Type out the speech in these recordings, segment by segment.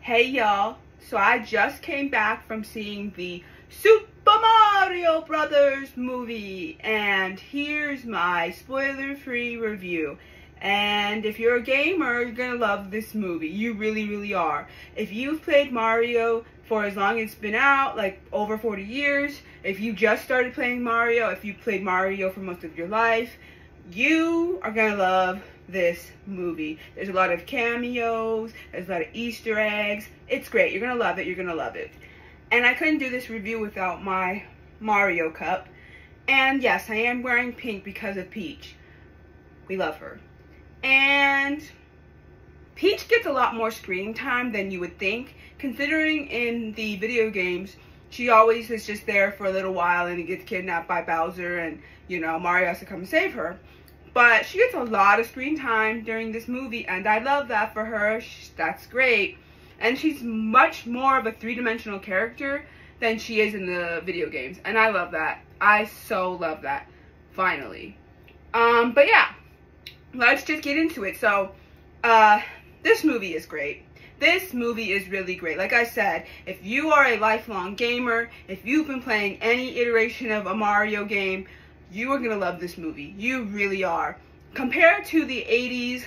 Hey y'all, so I just came back from seeing the Super Mario Brothers movie, and here's my spoiler-free review. And if you're a gamer, you're gonna love this movie. You really are. If you've played Mario for as long as it's been out, like over 40 years, if you just started playing Mario, if you played Mario for most of your life, you are gonna love this movie. There's a lot of cameos, there's a lot of Easter eggs. It's great. You're gonna love it. You're gonna love it. And I couldn't do this review without my Mario cup. And yes, I am wearing pink because of Peach. We love her. And Peach gets a lot more screen time than you would think, considering in the video games, she always is just there for a little while and gets kidnapped by Bowser and, you know, Mario has to come and save her. But she gets a lot of screen time during this movie, and I love that for her. That's great. And she's much more of a three-dimensional character than she is in the video games, and I love that. I so love that, finally. But yeah, let's just get into it. So, this movie is great. This movie is really great. Like I said, if you are a lifelong gamer, if you've been playing any iteration of a Mario game, you are gonna love this movie. You really are. Compared to the 80s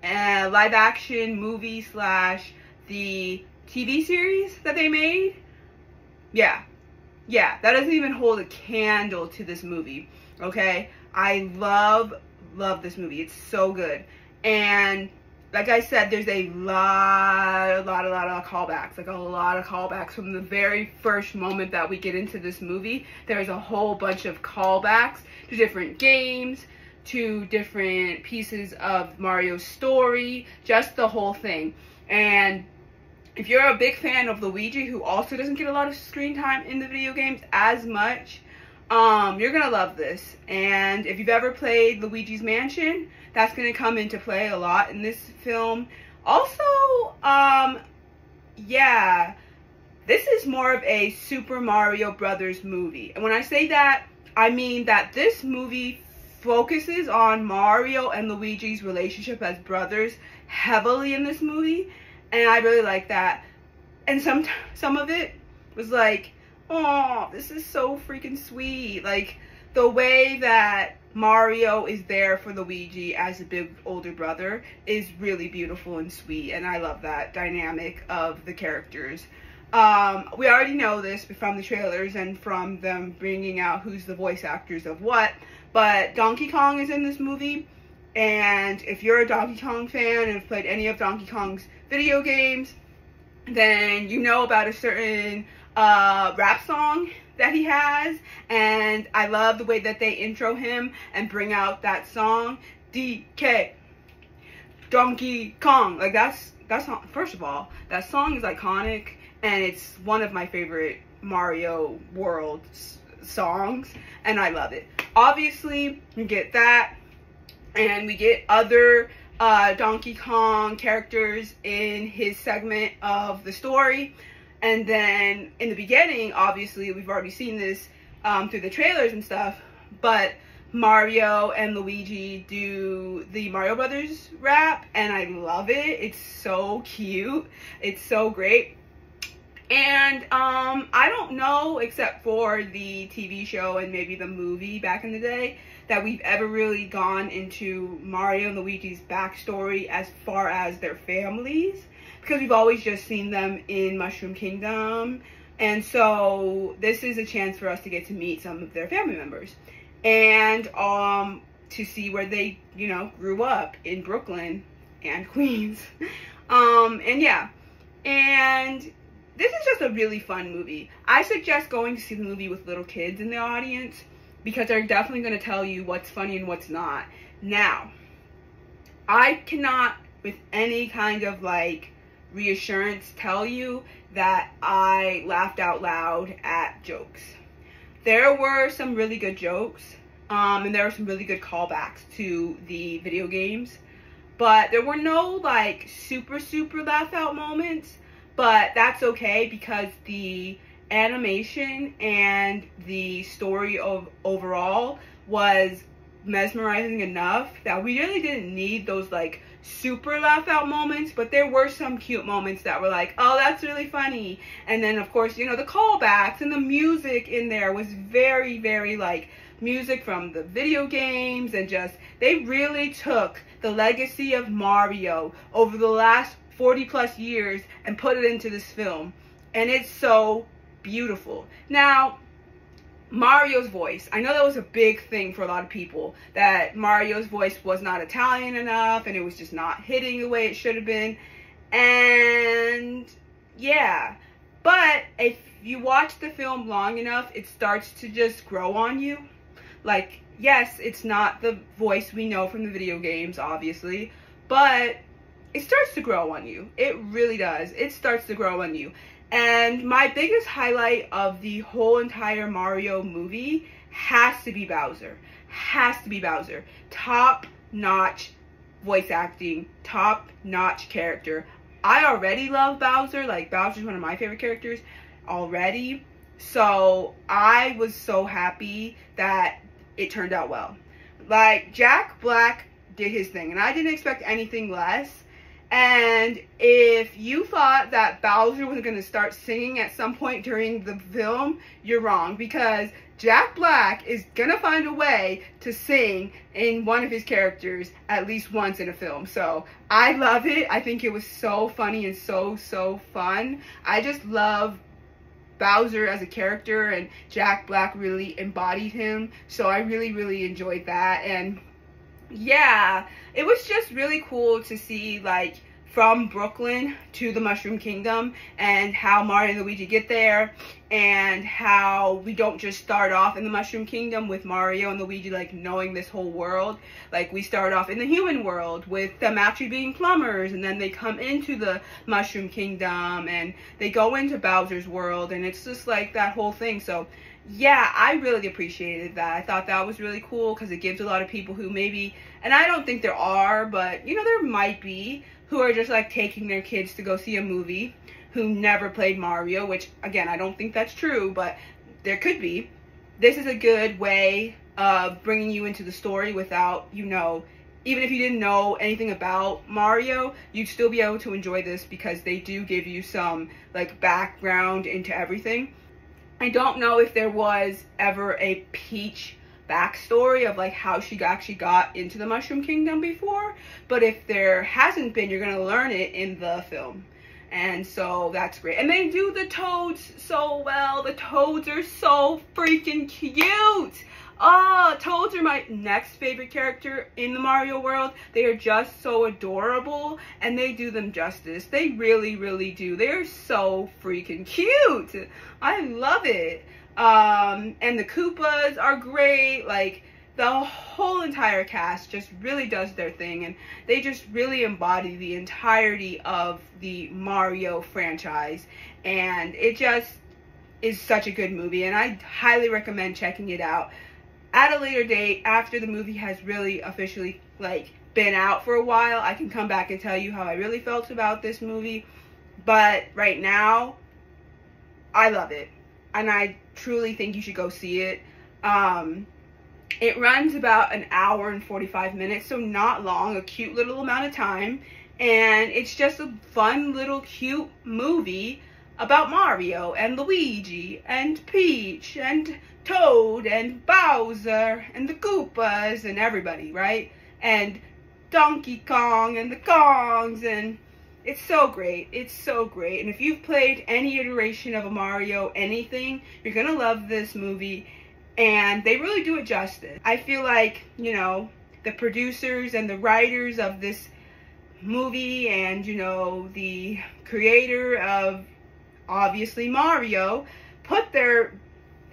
live action movie slash the TV series that they made, yeah, that doesn't even hold a candle to this movie, okay? I love this movie. It's so good. And like I said, there's a lot of callbacks, like a lot of callbacks from the very first moment that we get into this movie. There's a whole bunch of callbacks to different games, to different pieces of Mario's story, just the whole thing. And if you're a big fan of Luigi, who also doesn't get a lot of screen time in the video games as much, you're gonna love this. And if you've ever played Luigi's Mansion, that's gonna come into play a lot in this film. Also, yeah, this is more of a Super Mario Brothers movie. And when I say that, I mean that this movie focuses on Mario and Luigi's relationship as brothers heavily in this movie. And I really like that. And some of it was like, oh, this is so freaking sweet. Like, the way that Mario is there for Luigi as a big older brother is really beautiful and sweet, and I love that dynamic of the characters. We already know this from the trailers and from them bringing out who's the voice actors of what, but Donkey Kong is in this movie, and if you're a Donkey Kong fan and have played any of Donkey Kong's video games, then you know about a certain rap song that he has, and I love the way that they intro him and bring out that song, DK, Donkey Kong. Like, that's first of all, that song is iconic, and it's one of my favorite Mario World songs, and I love it. Obviously, we get that, and we get other Donkey Kong characters in his segment of the story. And then in the beginning, obviously, we've already seen this through the trailers and stuff, but Mario and Luigi do the Mario Brothers rap, and I love it. It's so cute. It's so great. And I don't know, except for the TV show and maybe the movie back in the day, that we've ever really gone into Mario and Luigi's backstory as far as their families, because we've always just seen them in Mushroom Kingdom. And so this is a chance for us to get to meet some of their family members and to see where they, you know, grew up in Brooklyn and Queens. And yeah, and this is just a really fun movie. I suggest going to see the movie with little kids in the audience, because they're definitely going to tell you what's funny and what's not. Now, I cannot with any kind of like reassurance tell you that I laughed out loud at jokes. There were some really good jokes, and there were some really good callbacks to the video games, but there were no like super laugh out moments. But that's okay, because the animation and the story of overall was mesmerizing enough that we really didn't need those like super laugh out moments, but there were some cute moments that were like, oh, that's really funny. And then of course, you know, the callbacks and the music in there was very, very like music from the video games, and just they really took the legacy of Mario over the last 40 plus years and put it into this film, and it's so beautiful. Now, Mario's voice, I know that was a big thing for a lot of people, that Mario's voice was not Italian enough and it was just not hitting the way it should have been. And yeah, but if you watch the film long enough, it starts to just grow on you. Like, yes, it's not the voice we know from the video games, obviously, but it starts to grow on you. It really does. It starts to grow on you. And my biggest highlight of the whole entire Mario movie has to be Bowser. Has to be Bowser. Top-notch voice acting. Top-notch character. I already love Bowser. Like, Bowser's one of my favorite characters already. So, I was so happy that it turned out well. Like, Jack Black did his thing, and I didn't expect anything less. And if you thought that Bowser was going to start singing at some point during the film, you're wrong, because Jack Black is going to find a way to sing in one of his characters at least once in a film. So I love it. I think it was so funny and so fun. I just love Bowser as a character, and Jack Black really embodied him. So I really enjoyed that. And yeah, it was just really cool to see, like, from Brooklyn to the Mushroom Kingdom, and how Mario and Luigi get there, and how we don't just start off in the Mushroom Kingdom with Mario and Luigi, like, knowing this whole world. Like, we start off in the human world with them actually being plumbers, and then they come into the Mushroom Kingdom, and they go into Bowser's world, and it's just, like, that whole thing. So yeah, I really appreciated that. I thought that was really cool, because it gives a lot of people who maybe, and I don't think there are, but, you know, there might be, who are just, like, taking their kids to go see a movie, who never played Mario, which, again, I don't think that's true, but there could be. This is a good way of bringing you into the story without, you know, even if you didn't know anything about Mario, you'd still be able to enjoy this, because they do give you some, like, background into everything. I don't know if there was ever a Peach backstory of, like, how she actually got into the Mushroom Kingdom before, but if there hasn't been, you're gonna learn it in the film. And so that's great. And they do the Toads so well. The Toads are so freaking cute. Oh, Toads are my next favorite character in the Mario world. They are just so adorable, and they do them justice. They really do. They're so freaking cute. I love it. And the Koopas are great. Like, the whole entire cast just really does their thing, and they just really embody the entirety of the Mario franchise. And it just is such a good movie, and I highly recommend checking it out at a later date, after the movie has really officially, like, been out for a while. I can come back and tell you how I really felt about this movie, but right now, I love it, and I truly think you should go see it. It runs about an hour and 45 minutes, so not long, a cute little amount of time, and it's just a fun little cute movie about Mario and Luigi and Peach and Toad and Bowser and the Koopas and everybody, right? And Donkey Kong and the Kongs, and it's so great. It's so great. And if you've played any iteration of a Mario anything, you're gonna love this movie, and they really do it justice. I feel like, you know, the producers and the writers of this movie, and, you know, the creator of, obviously, Mario, put their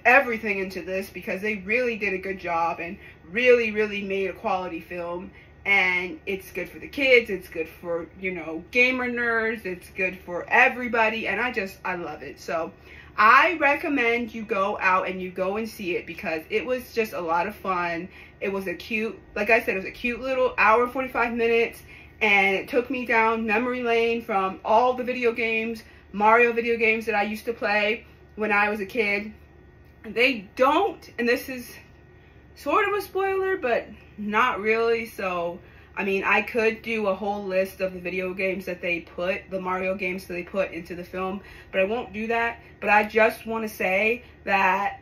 everything into this, because they really did a good job and really made a quality film. And it's good for the kids, it's good for, you know, gamer nerds, it's good for everybody, and I love it. So I recommend you go out and you go and see it, because it was just a lot of fun. It was a cute, like I said, it was a cute little hour and 45 minutes, and it took me down memory lane from all the video games, Mario video games that I used to play when I was a kid. They don't, and this is sort of a spoiler, but not really. So, I mean, I could do a whole list of the video games that they put, the Mario games that they put into the film, but I won't do that. But I just want to say that,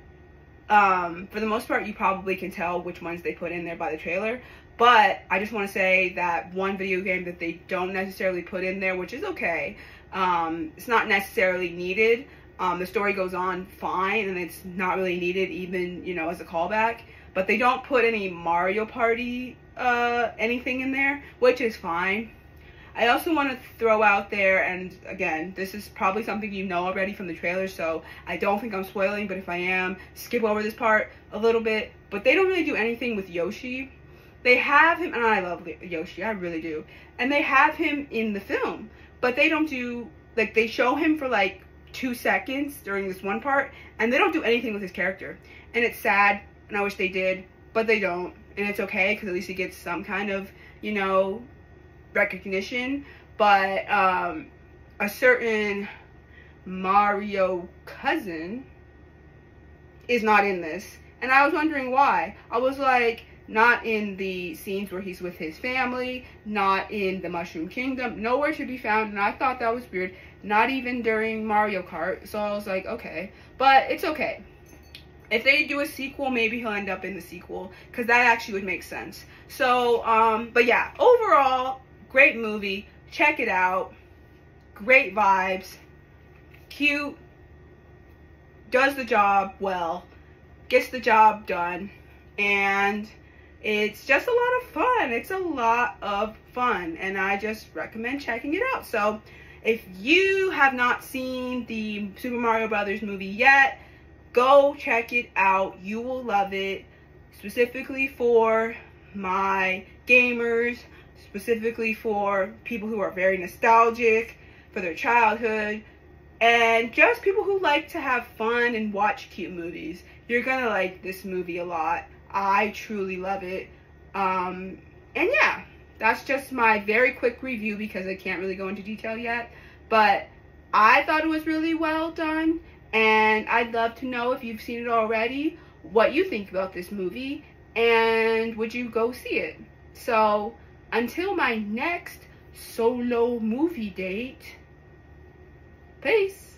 for the most part, you probably can tell which ones they put in there by the trailer. But I just want to say that one video game that they don't necessarily put in there, which is okay, it's not necessarily needed. The story goes on fine, and it's not really needed even, you know, as a callback. But they don't put any Mario Party anything in there, which is fine. I also want to throw out there, and again, this is probably something you know already from the trailer, so I don't think I'm spoiling, but if I am, skip over this part a little bit. But they don't really do anything with Yoshi. They have him, and I love Yoshi, I really do. And they have him in the film, but they don't do, like, they show him for like 2 seconds during this one part, and they don't do anything with his character. And it's sad, and I wish they did, but they don't. And it's okay, because at least he gets some kind of, you know, recognition. But a certain Mario cousin is not in this. And I was wondering why. I was like, not in the scenes where he's with his family, not in the Mushroom Kingdom, nowhere to be found. And I thought that was weird. Not even during Mario Kart. So I was like, okay. But it's okay. If they do a sequel, maybe he'll end up in the sequel, because that actually would make sense. So, but yeah, overall, great movie. Check it out. Great vibes. Cute. Does the job well. Gets the job done. And it's just a lot of fun. It's a lot of fun. And I just recommend checking it out. So, if you have not seen the Super Mario Brothers movie yet, go check it out. You will love it. Specifically for my gamers, specifically for people who are very nostalgic for their childhood, and just people who like to have fun and watch cute movies. You're gonna like this movie a lot. I truly love it. And yeah, that's just my very quick review, because I can't really go into detail yet. But I thought it was really well done. And I'd love to know, if you've seen it already, what you think about this movie, and would you go see it? So, until my next solo movie date, peace.